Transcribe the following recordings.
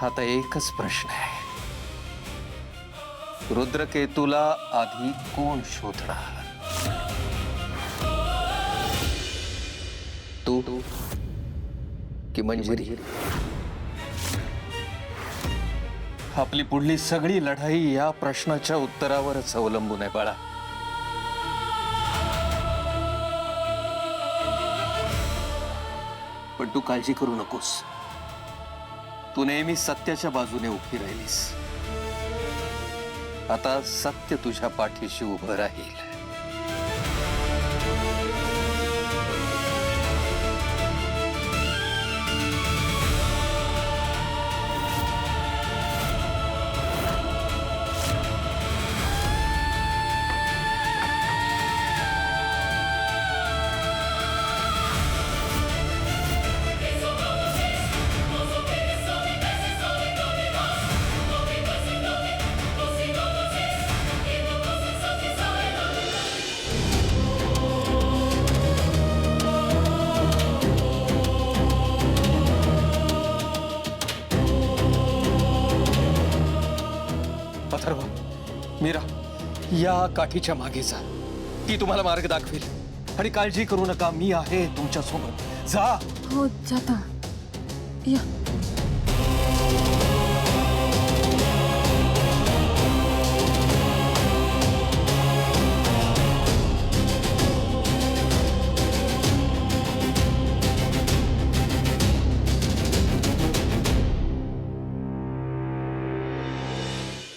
आता एकच प्रश्न आहे, रुद्रकेतूला आधी कोण शोधणार? तू की मंजिरी? आपली पुढली सगळी लढाई या प्रश्नाच्या उत्तरावरच अवलंबून आहे बाळा. पण तू काळजी करू नकोस. तू नेहमी सत्याच्या बाजूने उभी राहिलीस. आता सत्य तुझ्या पाठीशी उभं राहील. अथर्व, मीरा, या काठीच्या मागे जा. ती तुम्हाला मार्ग दाखवेल. आणि काळजी करू नका, मी आहे तुमच्या सोबत. जा. हो जाता या.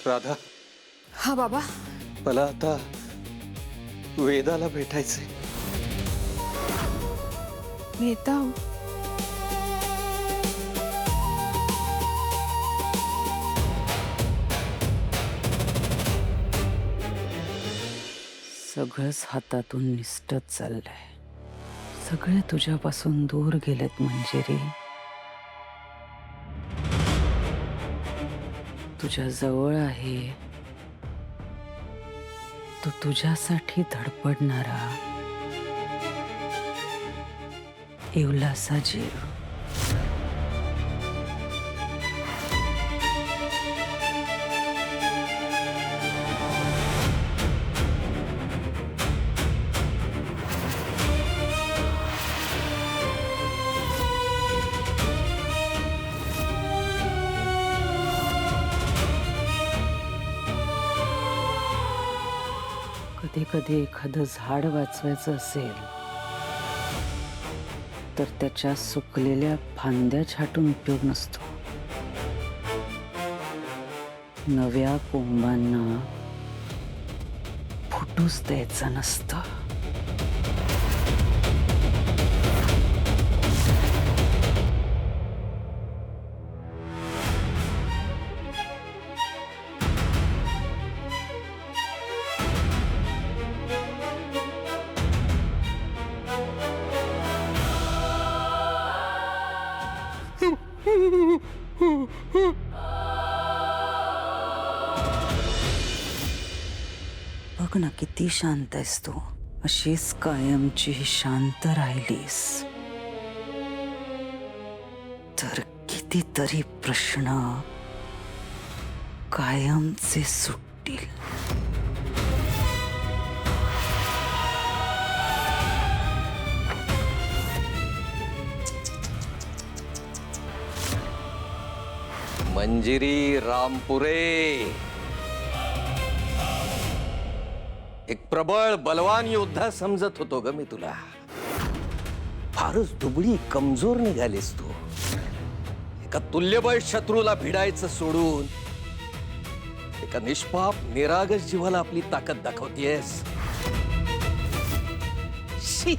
राधा, हा बाबा. मला आता वेदाला भेटायचंय. मी येता हूं. सगळंच हातातून निसटत चाललंय. सगळे तुझ्यापासून दूर गेलेत मंजिरी. तुझ्या जवळ आहे तो तुझ्यासाठी धडपडणारा इवलासा जीव. कधी कधी एखादं झाड वाचवायचं असेल तर त्याच्या सुकलेल्या फांद्या छाटून उपयोग नसतो. नव्या कोंबांना फुटूच द्यायचं नसतं. बघ ना किती शांत आहेस तू. अशीच कायमची शांत राहिलीस तर कितीतरी प्रश्न कायमचे सुटतील. मंजिरी रामपुरे, एक प्रबळ बलवान योद्धा समजत होतो ग मी तुला. फारच दुबळी कमजोर निघालीस तू. एका तुल्यबळ शत्रूला भिडायचं सोडून एका निष्पाप निरागस जीवाला आपली ताकद दाखवतेस. शी,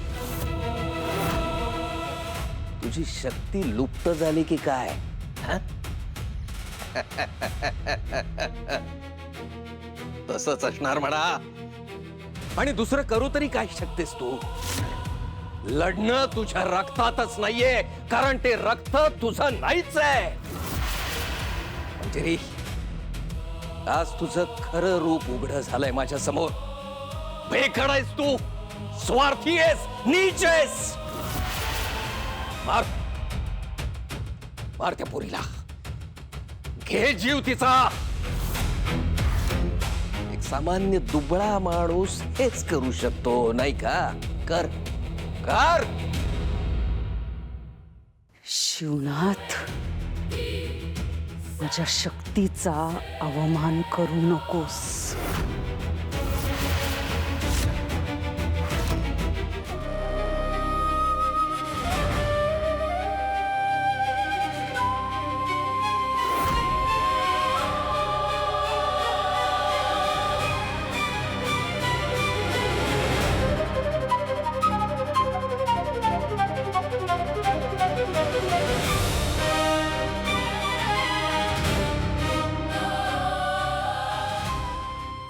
तुझी शक्ती लुप्त झाली की काय? तसंच असणार म्हणा. आणि दुसरं करू तरी काय शकतेस तू? लढणं तुझ्या रक्तातच नाहीये, कारण ते रक्त तुझं नाहीच आहे. मंजिरी, आज तुझं खरं रूप उघड झालंय माझ्या समोर. बेखड आहेस तू, स्वार्थी आहेस, नीच आहेस. मार, मार त्या पोरीला. घे जीव तिचा. एक सामान्य दुबळा माणूस हेच करू शकतो, नाही का? कर कर. शिवनाथ, माझ्या शक्तीचा अवमान करू नकोस.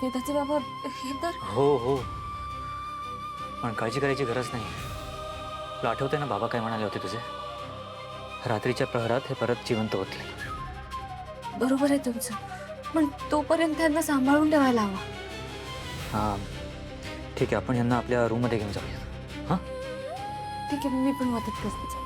वेदाचे बाबा हे तर हो हो, पण काळजी करायची गरज नाही. तुला आठवते ना बाबा काय म्हणाले होते तुझे? रात्रीच्या प्रहरात हे परत जिवंत होतील. बरोबर आहे तुमचं, पण तोपर्यंत त्यांना सांभाळून ठेवायला हवा. हां ठीक आहे, आपण यांना आपल्या रूममध्ये घेऊन जाऊया. हां ठीक आहे, मी पण मदत करते.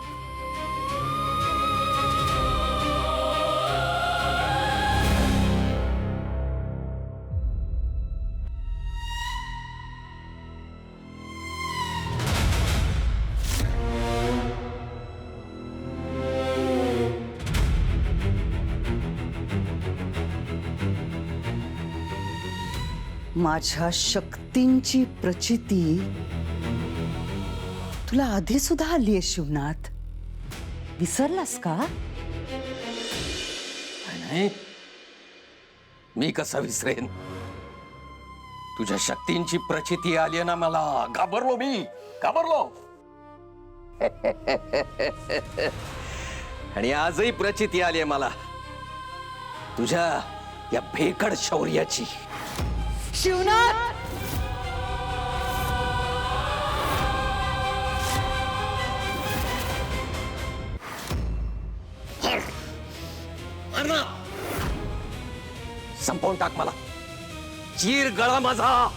माझ्या शक्तींची प्रचिती तुला आधी सुद्धा आली आहे शिवनाथ. विसरलास का? नाही, मी कसा विसरेन? तुझ्या शक्तींची प्रचिती आली आहे ना मला. घाबरलो मी, घाबरलो. आणि आजही प्रचिती आली आहे मला तुझ्या या भेकड शौर्याची. शिवनाथ, संपवून टाक मला. चीर गळा माझा.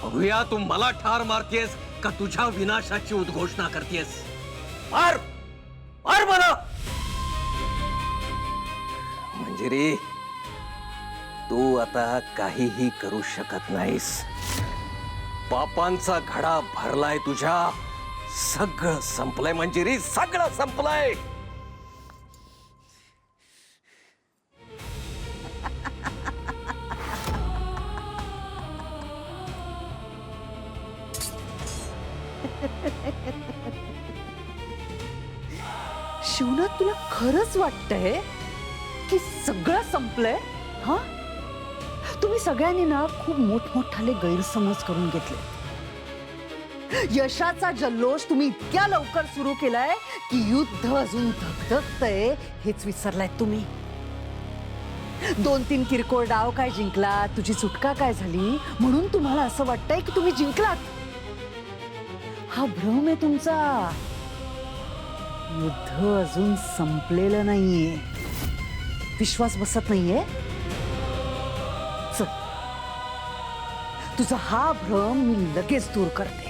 बघूया तू मला ठार मारतेस का तुझ्या विनाशाची उद्घोषणा करतेस. मार मार मला. मंजिरी, तू आता काहीही करू शकत नाहीस. पापांचा घडा भरलाय तुझ्या. सगळं संपलंय मंजिरी, सगळं संपलंय. शिवनाथ, तुला खरंच वाटतंय की सगळं संपलंय? हा, तुम्ही सगळ्यांनी ना खूप मोठमोठाले गैरसमज करून घेतले. यशाचा जल्लोष तुम्ही इतक्या लवकर सुरू केलाय की युद्ध अजून धगधगतंय हेच विसरलाय तुम्ही. 2-3 किरकोळ डाव काय जिंकला, तुझी सुटका काय झाली म्हणून तुम्हाला असं वाटतंय की तुम्ही जिंकलात. हा भ्रम आहे तुमचा. युद्ध अजून संपलेलं नाहीये. विश्वास बसत नाहीये? चल, तुझा हा भ्रम मी लगेच दूर करते.